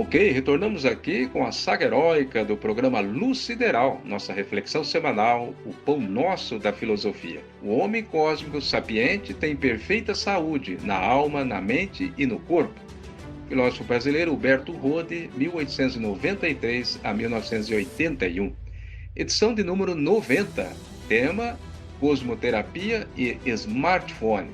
Ok, retornamos aqui com a saga heróica do programa Luz Sideral, nossa reflexão semanal, o pão nosso da filosofia. O homem cósmico sapiente tem perfeita saúde na alma, na mente e no corpo. Filósofo brasileiro Huberto Rode, 1893 a 1981. Edição de número 90. Tema: Cosmoterapia e Smartphone.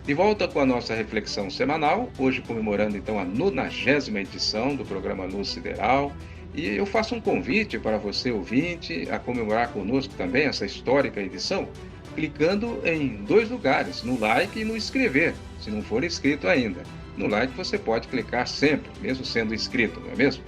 De volta com a nossa reflexão semanal, hoje comemorando então a 90ª edição do programa Luz Sideral. E eu faço um convite para você, ouvinte, a comemorar conosco também essa histórica edição, clicando em dois lugares, no like e no inscrever, se não for inscrito ainda. No like você pode clicar sempre, mesmo sendo inscrito, não é mesmo?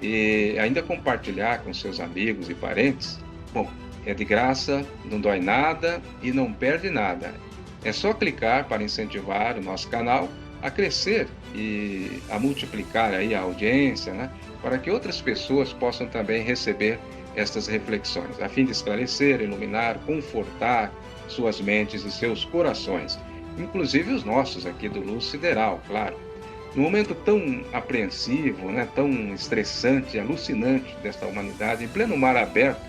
E ainda compartilhar com seus amigos e parentes. Bom, é de graça, não dói nada e não perde nada. É só clicar para incentivar o nosso canal a crescer e a multiplicar aí a audiência, né? Para que outras pessoas possam também receber estas reflexões, a fim de esclarecer, iluminar, confortar suas mentes e seus corações, inclusive os nossos aqui do Luz Sideral, claro. Num momento tão apreensivo, né, tão estressante e alucinante desta humanidade, em pleno mar aberto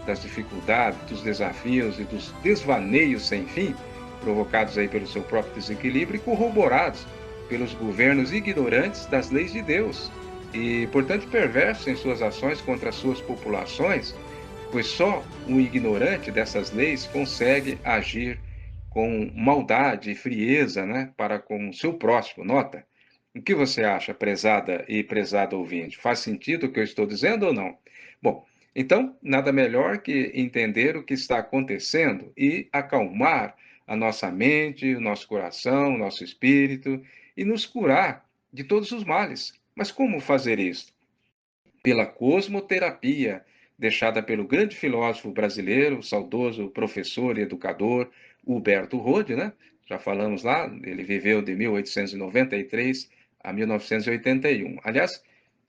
das dificuldades, dos desafios e dos desvaneios sem fim, provocados aí pelo seu próprio desequilíbrio e corroborados pelos governos ignorantes das leis de Deus e, portanto, perversos em suas ações contra as suas populações, pois só um ignorante dessas leis consegue agir com maldade e frieza, né, para com o seu próximo. Nota. O que você acha, prezada e prezado ouvinte? Faz sentido o que eu estou dizendo ou não? Bom, então, nada melhor que entender o que está acontecendo e acalmar a nossa mente, o nosso coração, o nosso espírito e nos curar de todos os males. Mas como fazer isso? Pela cosmoterapia, deixada pelo grande filósofo brasileiro, saudoso professor e educador Huberto Rode, né? Já falamos lá, ele viveu de 1893 a 1981. Aliás,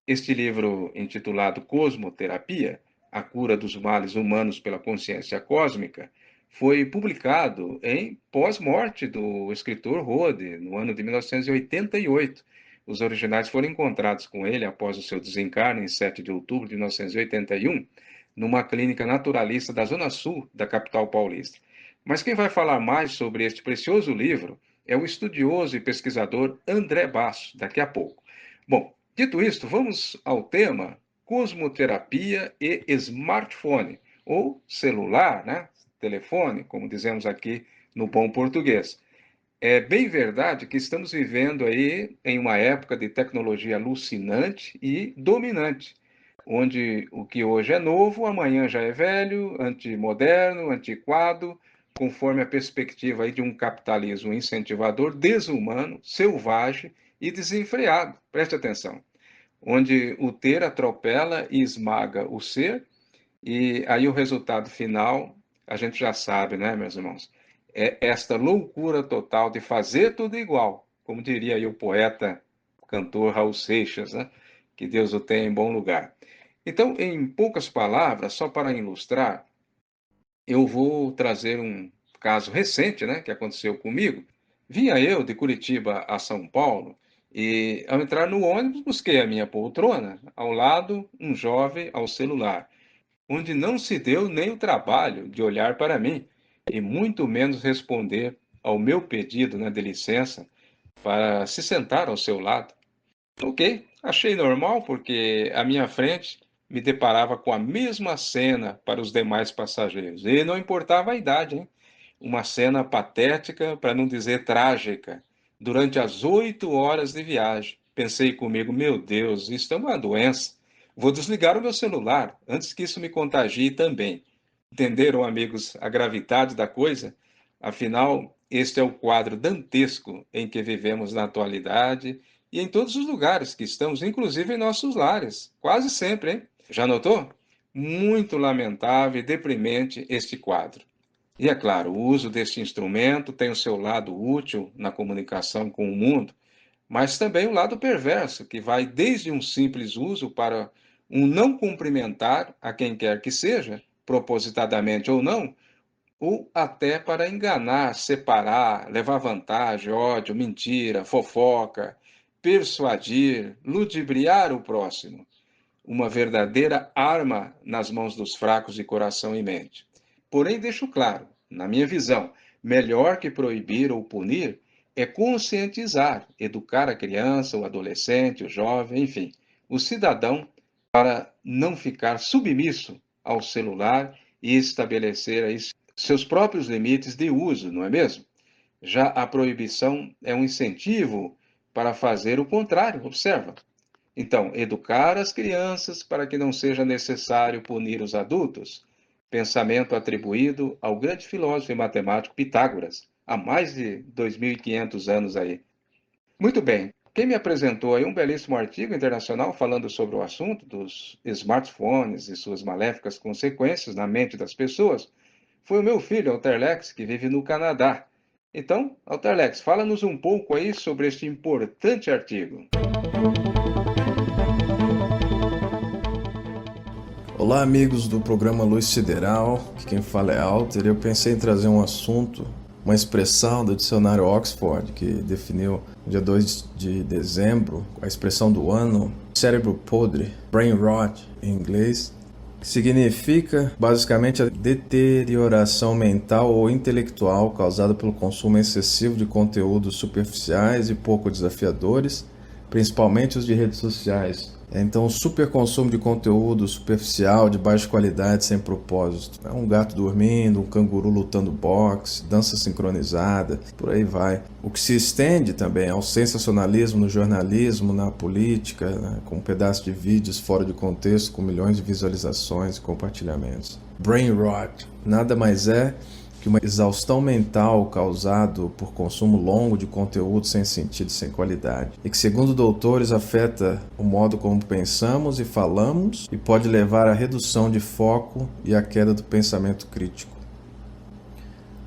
este livro intitulado Cosmoterapia, A Cura dos Males Humanos pela Consciência Cósmica, foi publicado em pós-morte do escritor Rode, no ano de 1988. Os originais foram encontrados com ele após o seu desencarne, em 7 de outubro de 1981, numa clínica naturalista da Zona Sul da capital paulista. Mas quem vai falar mais sobre este precioso livro é o estudioso e pesquisador André Basso, daqui a pouco. Bom, dito isto, vamos ao tema cosmoterapia e smartphone, ou celular, né? Telefone, como dizemos aqui no bom português. É bem verdade que estamos vivendo aí em uma época de tecnologia alucinante e dominante, onde o que hoje é novo, amanhã já é velho, antimoderno, antiquado, conforme a perspectiva aí de um capitalismo incentivador, desumano, selvagem e desenfreado. Preste atenção. Onde o ter atropela e esmaga o ser, e aí o resultado final, a gente já sabe, né, meus irmãos? É esta loucura total de fazer tudo igual, como diria aí o poeta, cantor Raul Seixas, né? Que Deus o tenha em bom lugar. Então, em poucas palavras, só para ilustrar, eu vou trazer um caso recente, né, que aconteceu comigo. Vinha eu de Curitiba a São Paulo e, ao entrar no ônibus, busquei a minha poltrona, ao lado, um jovem ao celular, onde não se deu nem o trabalho de olhar para mim e muito menos responder ao meu pedido, né, de licença para se sentar ao seu lado. Ok, achei normal porque à minha frente me deparava com a mesma cena para os demais passageiros e não importava a idade, hein? Uma cena patética, para não dizer trágica, durante as 8 horas de viagem. Pensei comigo, meu Deus, isso é uma doença. Vou desligar o meu celular antes que isso me contagie também. Entenderam, amigos, a gravidade da coisa? Afinal, este é o quadro dantesco em que vivemos na atualidade e em todos os lugares que estamos, inclusive em nossos lares, quase sempre, hein? Já notou? Muito lamentável e deprimente este quadro. E é claro, o uso deste instrumento tem o seu lado útil na comunicação com o mundo, mas também o lado perverso, que vai desde um simples uso para um não cumprimentar a quem quer que seja, propositadamente ou não, ou até para enganar, separar, levar vantagem, ódio, mentira, fofoca persuadir, ludibriar o próximo. Uma verdadeira arma nas mãos dos fracos de coração e mente. Porém, deixo claro, na minha visão, melhor que proibir ou punir é conscientizar, educar a criança, o adolescente, o jovem, enfim, o cidadão para não ficar submisso ao celular e estabelecer aí seus próprios limites de uso, não é mesmo? Já a proibição é um incentivo para fazer o contrário, observa. Então, educar as crianças para que não seja necessário punir os adultos. Pensamento atribuído ao grande filósofo e matemático Pitágoras, há mais de 2.500 anos aí. Muito bem, quem me apresentou aí um belíssimo artigo internacional falando sobre o assunto dos smartphones e suas maléficas consequências na mente das pessoas foi o meu filho, Alterlex, que vive no Canadá. Então, Alterlex, fala-nos um pouco aí sobre este importante artigo. Olá, amigos do programa Luz Sideral, que quem fala é Alter. Eu pensei em trazer um assunto, uma expressão do dicionário Oxford, que definiu no dia 2 de dezembro a expressão do ano, cérebro podre, brain rot em inglês, que significa basicamente a deterioração mental ou intelectual causada pelo consumo excessivo de conteúdos superficiais e pouco desafiadores, principalmente os de redes sociais. Então, o superconsumo de conteúdo superficial, de baixa qualidade, sem propósito. É um gato dormindo, um canguru lutando boxe, dança sincronizada, por aí vai. O que se estende também ao sensacionalismo no jornalismo, na política, né, com um pedaço de vídeos fora de contexto, com milhões de visualizações e compartilhamentos. Brain rot nada mais é que uma exaustão mental causada por consumo longo de conteúdo sem sentido e sem qualidade, e que, segundo doutores, afeta o modo como pensamos e falamos e pode levar à redução de foco e à queda do pensamento crítico.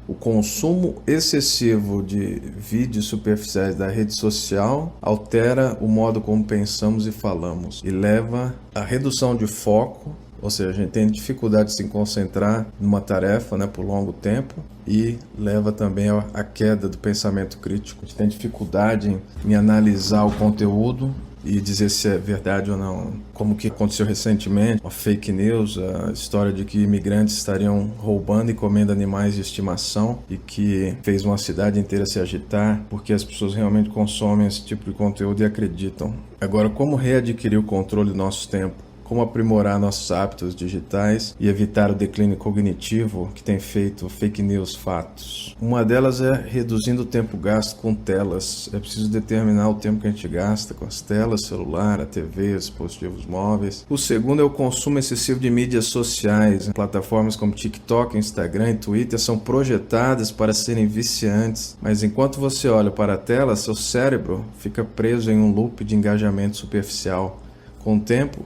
O consumo excessivo de vídeos superficiais da rede social altera o modo como pensamos e falamos e leva à redução de foco. Ou seja, a gente tem dificuldade de se concentrar numa tarefa, né, por longo tempo, e leva também à queda do pensamento crítico. A gente tem dificuldade em analisar o conteúdo e dizer se é verdade ou não. Como que aconteceu recentemente, uma fake news, a história de que imigrantes estariam roubando e comendo animais de estimação e que fez uma cidade inteira se agitar porque as pessoas realmente consomem esse tipo de conteúdo e acreditam. Agora, como readquirir o controle do nosso tempo? Como aprimorar nossos hábitos digitais e evitar o declínio cognitivo que tem feito fake news fatos. Uma delas é reduzindo o tempo gasto com telas. É preciso determinar o tempo que a gente gasta com as telas, celular, a TV, os dispositivos móveis. O segundo é o consumo excessivo de mídias sociais. Plataformas como TikTok, Instagram e Twitter são projetadas para serem viciantes, mas enquanto você olha para a tela, seu cérebro fica preso em um loop de engajamento superficial. Com o tempo,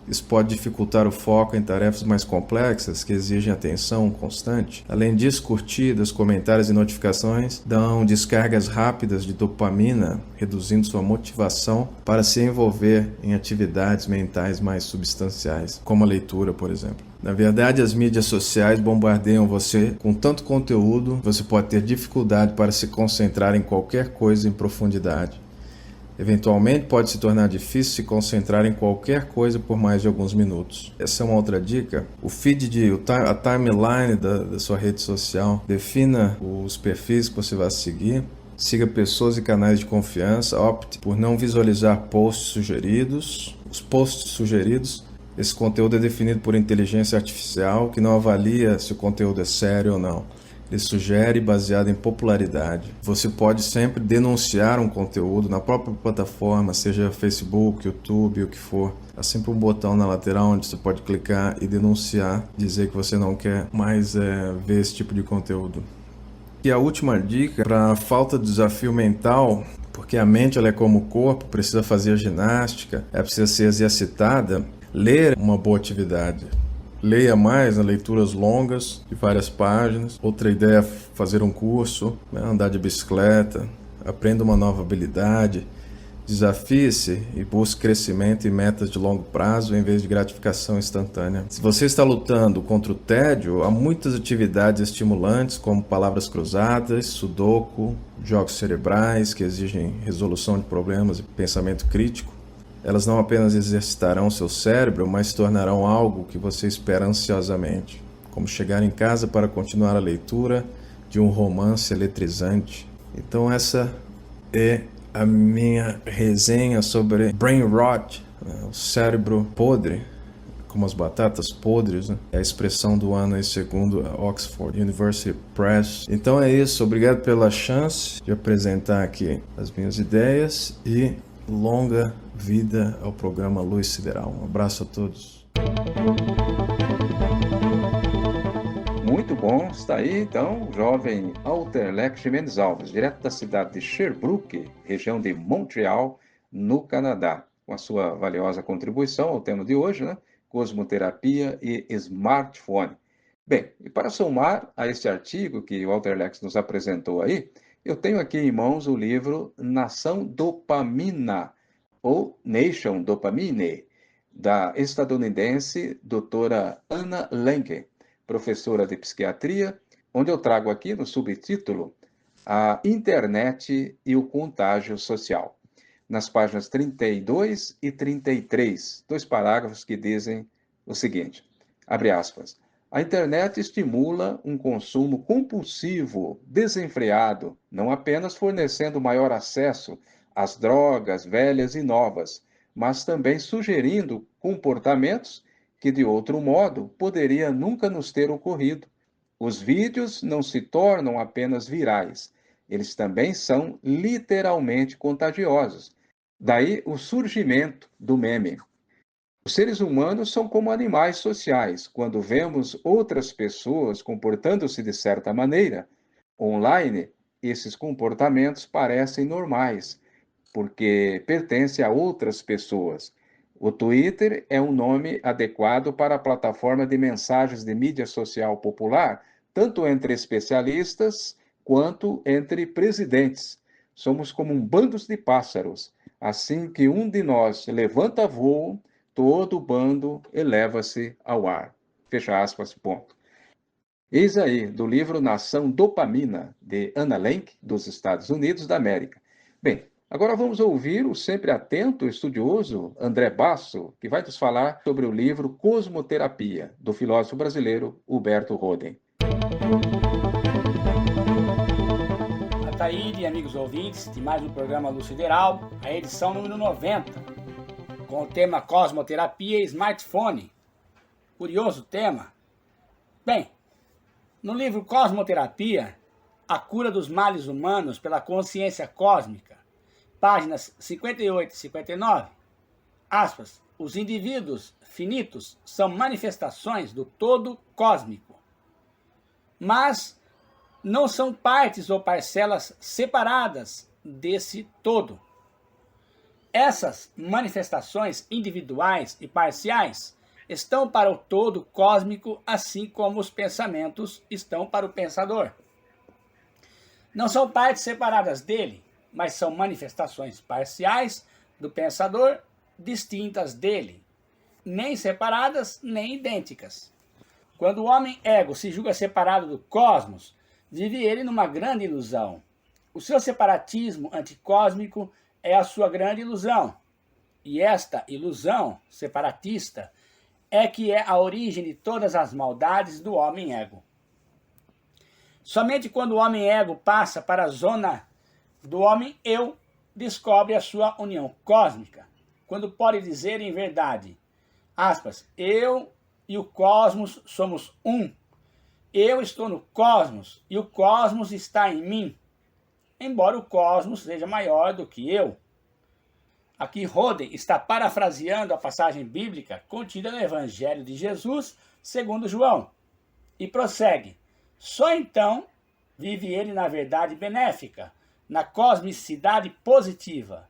isso pode dificultar o foco em tarefas mais complexas que exigem atenção constante. Além disso, curtidas, comentários e notificações dão descargas rápidas de dopamina, reduzindo sua motivação para se envolver em atividades mentais mais substanciais, como a leitura, por exemplo. Na verdade, as mídias sociais bombardeiam você com tanto conteúdo, você pode ter dificuldade para se concentrar em qualquer coisa em profundidade. Eventualmente pode se tornar difícil se concentrar em qualquer coisa por mais de alguns minutos. Essa é uma outra dica. O feed, a timeline da sua rede social, defina os perfis que você vai seguir. Siga pessoas e canais de confiança. Opte por não visualizar posts sugeridos. Os posts sugeridos, esse conteúdo é definido por inteligência artificial que não avalia se o conteúdo é sério ou não. Ele sugere baseado em popularidade. Você pode sempre denunciar um conteúdo na própria plataforma, seja Facebook, YouTube, o que for. Há sempre um botão na lateral onde você pode clicar e denunciar, dizer que você não quer mais ver esse tipo de conteúdo. E a última dica, para a falta de desafio mental, porque a mente ela é como o corpo, precisa fazer ginástica, precisa ser exercitada, ler uma boa atividade. Leia mais, leituras longas, de várias páginas. Outra ideia é fazer um curso, andar de bicicleta, aprenda uma nova habilidade, Desafie-se e busque crescimento e metas de longo prazo em vez de gratificação instantânea. Se você está lutando contra o tédio, há muitas atividades estimulantes como palavras cruzadas, sudoku, jogos cerebrais que exigem resolução de problemas e pensamento crítico. Elas não apenas exercitarão seu cérebro, mas se tornarão algo que você espera ansiosamente, como chegar em casa para continuar a leitura de um romance eletrizante. Então essa é a minha resenha sobre brain rot, o cérebro podre, como as batatas podres, né? É a expressão do ano aí, segundo a Oxford University Press. Então é isso, obrigado pela chance de apresentar aqui as minhas ideias e longa vida ao programa Luz Sideral. Um abraço a todos. Muito bom, está aí então o jovem Alterlex Jimenez Alves, direto da cidade de Sherbrooke, região de Montreal, no Canadá, com a sua valiosa contribuição ao tema de hoje, né? Cosmoterapia e smartphone. Bem, e para somar a este artigo que o Alterlex nos apresentou aí, eu tenho aqui em mãos o livro Nação Dopamina, ou Nation Dopamine, da estadunidense doutora Anna Lenke, professora de psiquiatria, onde eu trago aqui no subtítulo a internet e o contágio social. Nas páginas 32 e 33, dois parágrafos que dizem o seguinte, abre aspas, a internet estimula um consumo compulsivo, desenfreado, não apenas fornecendo maior acesso às drogas velhas e novas, mas também sugerindo comportamentos que de outro modo poderia nunca nos ter ocorrido. Os vídeos não se tornam apenas virais, eles também são literalmente contagiosos. Daí o surgimento do meme. Os seres humanos são como animais sociais. Quando vemos outras pessoas comportando-se de certa maneira, online, esses comportamentos parecem normais, porque pertencem a outras pessoas. O Twitter é um nome adequado para a plataforma de mensagens de mídia social popular, tanto entre especialistas quanto entre presidentes. Somos como um bando de pássaros. Assim que um de nós levanta voo, todo o bando eleva-se ao ar. Fecha aspas, ponto. Eis aí, do livro Nação Dopamina, de Anna Lenk, dos Estados Unidos da América. Bem, agora vamos ouvir o sempre atento estudioso André Basso, que vai nos falar sobre o livro Cosmoterapia, do filósofo brasileiro Huberto Roden. Ataíde e amigos ouvintes de mais um programa Luz Sideral, a edição número 90, com o tema Cosmoterapia e Smartphone. Curioso tema. Bem, no livro Cosmoterapia, a cura dos males humanos pela consciência cósmica, páginas 58 e 59, aspas, os indivíduos finitos são manifestações do todo cósmico, mas não são partes ou parcelas separadas desse todo. Essas manifestações individuais e parciais estão para o todo cósmico, assim como os pensamentos estão para o pensador. Não são partes separadas dele, mas são manifestações parciais do pensador, distintas dele, nem separadas nem idênticas. Quando o homem ego se julga separado do cosmos, vive ele numa grande ilusão. O seu separatismo anticósmico é a sua grande ilusão. E esta ilusão separatista é que é a origem de todas as maldades do homem ego. Somente quando o homem ego passa para a zona do homem eu, descobre a sua união cósmica, quando pode dizer em verdade, aspas, eu e o cosmos somos um. Eu estou no cosmos e o cosmos está em mim, embora o cosmos seja maior do que eu. Aqui Roden está parafraseando a passagem bíblica contida no Evangelho de Jesus, segundo João, e prossegue. Só então vive ele na verdade benéfica, na cosmicidade positiva,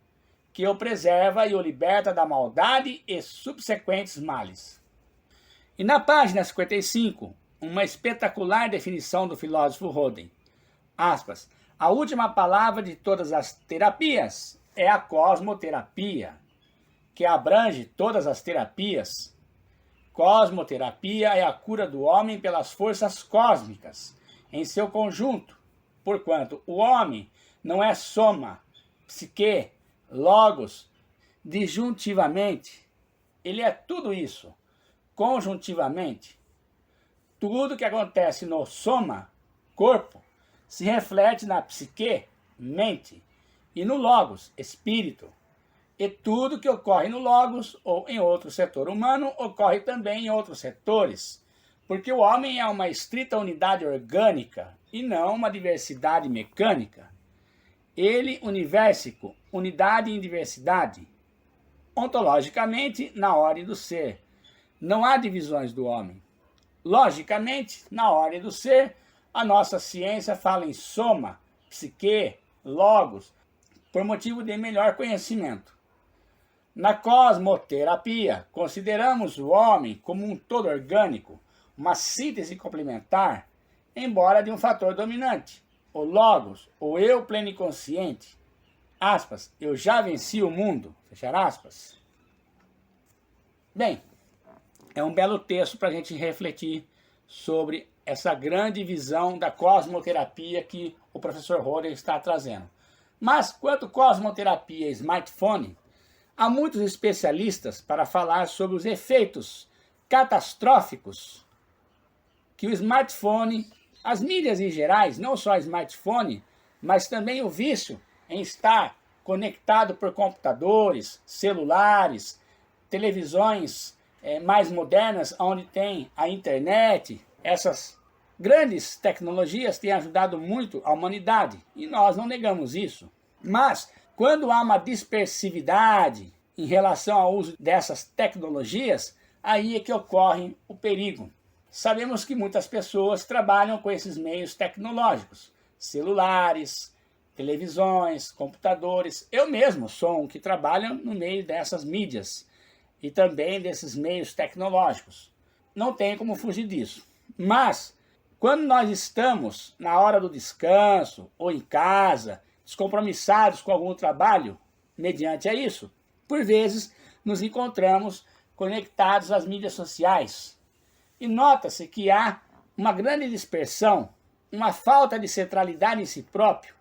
que o preserva e o liberta da maldade e subsequentes males. E na página 55, uma espetacular definição do filósofo Roden. Aspas, a última palavra de todas as terapias é a cosmoterapia, que abrange todas as terapias. Cosmoterapia é a cura do homem pelas forças cósmicas, em seu conjunto, porquanto o homem não é soma, psique, logos, disjuntivamente. Ele é tudo isso, conjuntivamente. Tudo que acontece no soma, corpo, se reflete na psique, mente, e no logos, espírito. E tudo que ocorre no logos ou em outro setor humano ocorre também em outros setores, porque o homem é uma estrita unidade orgânica e não uma diversidade mecânica. Ele, universico, unidade em diversidade. Ontologicamente, na ordem do ser. Não há divisões do homem. Logicamente, na ordem do ser, a nossa ciência fala em soma, psique, logos, por motivo de melhor conhecimento. Na cosmoterapia, consideramos o homem como um todo orgânico, uma síntese complementar, embora de um fator dominante, o logos, o eu pleniconsciente. Aspas, eu já venci o mundo, fechar aspas. Bem, é um belo texto para a gente refletir sobre essa grande visão da cosmoterapia que o professor Rohrer está trazendo. Mas, quanto cosmoterapia e smartphone, há muitos especialistas para falar sobre os efeitos catastróficos que o smartphone, as mídias em gerais, não só o smartphone, mas também o vício em estar conectado por computadores, celulares, televisões mais modernas, onde tem a internet, essas grandes tecnologias têm ajudado muito a humanidade, e nós não negamos isso. Mas, quando há uma dispersividade em relação ao uso dessas tecnologias, aí é que ocorre o perigo. Sabemos que muitas pessoas trabalham com esses meios tecnológicos, celulares, televisões, computadores. Eu mesmo sou um que trabalha no meio dessas mídias e também desses meios tecnológicos. Não tem como fugir disso. Mas, quando nós estamos na hora do descanso ou em casa, descompromissados com algum trabalho, mediante a isso, por vezes nos encontramos conectados às mídias sociais. E nota-se que há uma grande dispersão, uma falta de centralidade em si próprio.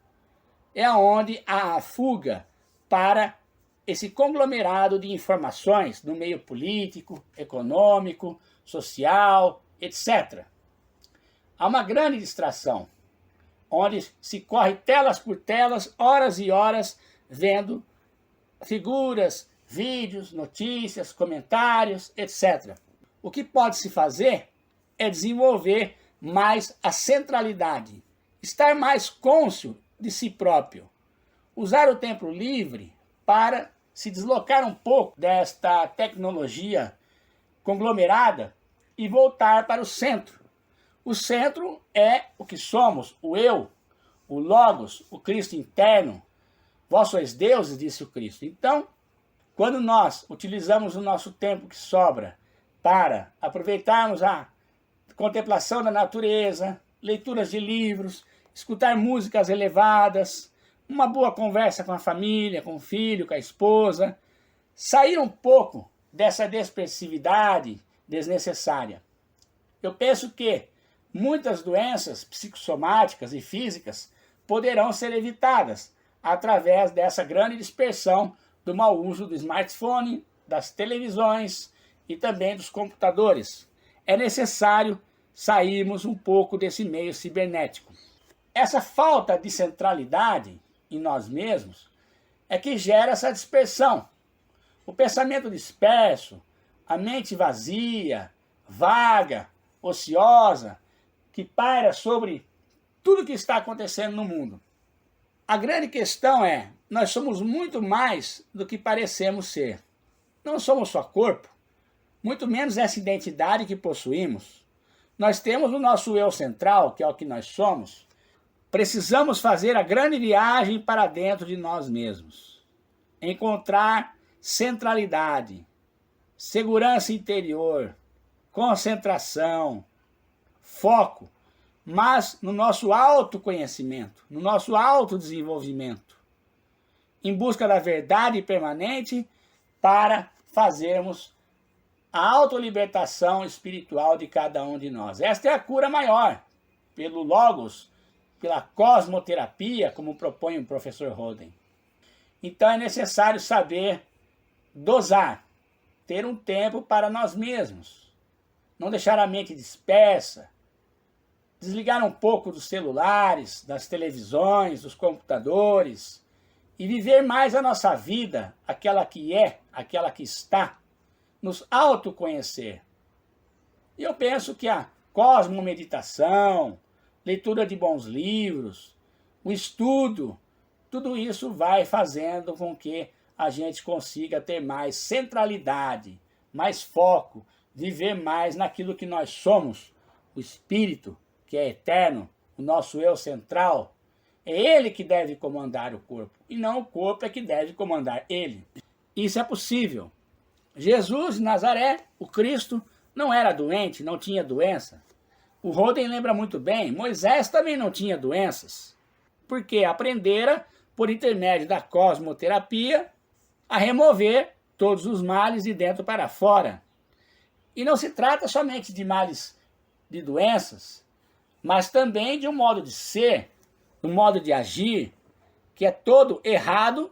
É onde há a fuga para esse conglomerado de informações no meio político, econômico, social, etc. Há uma grande distração, onde se corre telas por telas, horas e horas, vendo figuras, vídeos, notícias, comentários, etc. O que pode-se fazer é desenvolver mais a centralidade, estar mais cônscio de si próprio, usar o tempo livre para se deslocar um pouco desta tecnologia conglomerada e voltar para o centro. O centro é o que somos, o eu, o logos, o Cristo interno. Vós sois deuses, disse o Cristo. Então, quando nós utilizamos o nosso tempo que sobra para aproveitarmos a contemplação da natureza, leituras de livros, escutar músicas elevadas, uma boa conversa com a família, com o filho, com a esposa, sair um pouco dessa dispersividade desnecessária. Eu penso que muitas doenças psicossomáticas e físicas poderão ser evitadas através dessa grande dispersão do mau uso do smartphone, das televisões e também dos computadores. É necessário sairmos um pouco desse meio cibernético. Essa falta de centralidade em nós mesmos é que gera essa dispersão. O pensamento disperso, a mente vazia, vaga, ociosa, que paira sobre tudo que está acontecendo no mundo. A grande questão é, nós somos muito mais do que parecemos ser. Não somos só corpo, muito menos essa identidade que possuímos. Nós temos o nosso eu central, que é o que nós somos. Precisamos fazer a grande viagem para dentro de nós mesmos. Encontrar centralidade, segurança interior, concentração, foco, mas no nosso autoconhecimento, no nosso autodesenvolvimento. em busca da verdade permanente para fazermos a autolibertação espiritual de cada um de nós. Esta é a cura maior, pelo Logos, pela cosmoterapia, como propõe o professor Roden. Então é necessário saber dosar, ter um tempo para nós mesmos, não deixar a mente dispersa, desligar um pouco dos celulares, das televisões, dos computadores e viver mais a nossa vida, aquela que é, aquela que está, nos autoconhecer. E eu penso que a cosmomeditação, leitura de bons livros, o estudo, tudo isso vai fazendo com que a gente consiga ter mais centralidade, mais foco, viver mais naquilo que nós somos, o espírito, que é eterno, o nosso eu central. É ele que deve comandar o corpo, e não o corpo é que deve comandar ele. Isso é possível. Jesus de Nazaré, o Cristo, não era doente, não tinha doença. O Roden lembra muito bem, Moisés também não tinha doenças, porque aprendera, por intermédio da cosmoterapia, a remover todos os males de dentro para fora. E não se trata somente de males de doenças, mas também de um modo de ser, um modo de agir, que é todo errado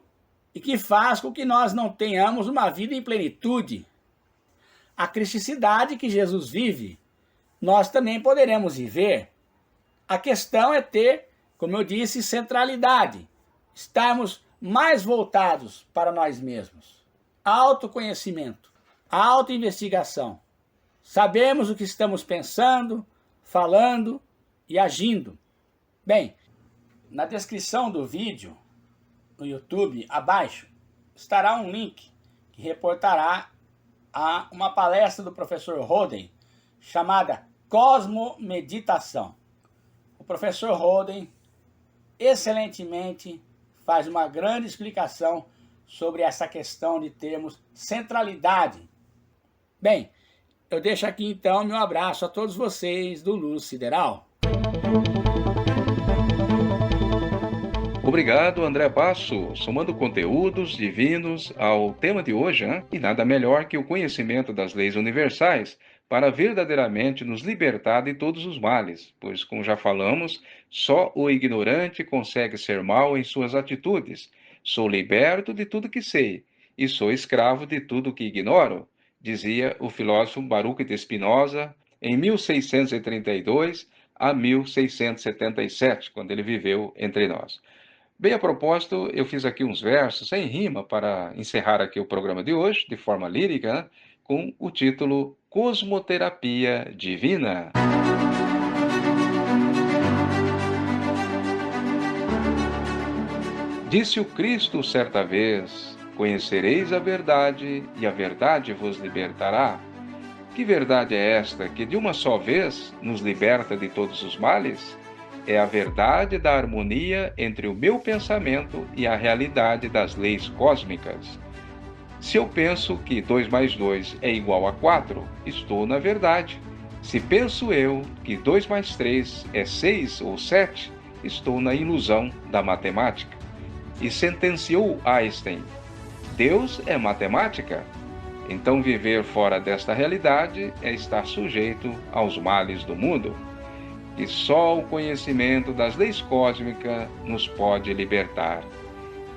e que faz com que nós não tenhamos uma vida em plenitude. A cristicidade que Jesus vive, nós também poderemos viver. A questão é ter, como eu disse, centralidade, estarmos mais voltados para nós mesmos. Autoconhecimento, autoinvestigação. Sabemos o que estamos pensando, falando e agindo. Bem, na descrição do vídeo, no YouTube, abaixo, estará um link que reportará a uma palestra do professor Roden, chamada Cosmomeditação. O professor Roden, excelentemente, faz uma grande explicação sobre essa questão de termos centralidade. Bem, eu deixo aqui então meu abraço a todos vocês do Luz Sideral. Obrigado, André Basso, somando conteúdos divinos ao tema de hoje, hein? E nada melhor que o conhecimento das leis universais para verdadeiramente nos libertar de todos os males, pois, como já falamos, só o ignorante consegue ser mau em suas atitudes. Sou liberto de tudo que sei, e sou escravo de tudo que ignoro, dizia o filósofo Baruch de Spinoza em 1632 a 1677, quando ele viveu entre nós. Bem, a propósito, eu fiz aqui uns versos em rima para encerrar aqui o programa de hoje, de forma lírica, né, com o título Cosmoterapia Divina. Disse o Cristo certa vez: conhecereis a verdade, e a verdade vos libertará. Que verdade é esta que de uma só vez nos liberta de todos os males? É a verdade da harmonia entre o meu pensamento e a realidade das leis cósmicas. Se eu penso que 2 mais 2 é igual a 4, estou na verdade. Se penso eu que 2 mais 3 é 6 ou 7, estou na ilusão da matemática. E sentenciou Einstein: Deus é matemática? Então viver fora desta realidade é estar sujeito aos males do mundo. E só o conhecimento das leis cósmicas nos pode libertar.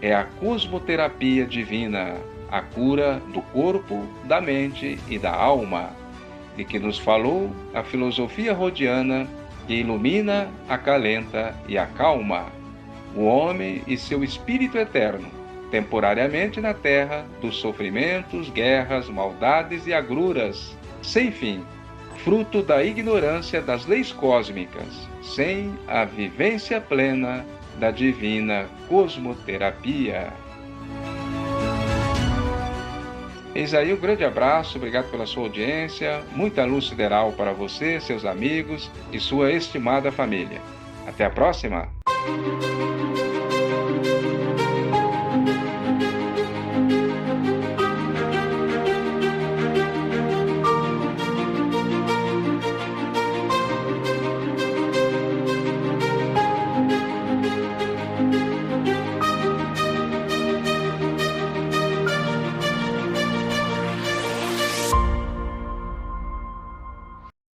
É a cosmoterapia divina, a cura do corpo, da mente e da alma, de que nos falou a filosofia rodiana, que ilumina, acalenta e acalma o homem e seu espírito eterno, temporariamente na terra dos sofrimentos, guerras, maldades e agruras, sem fim, fruto da ignorância das leis cósmicas, sem a vivência plena da divina cosmoterapia. Eis aí um grande abraço, obrigado pela sua audiência, muita luz sideral para você, seus amigos e sua estimada família. Até a próxima!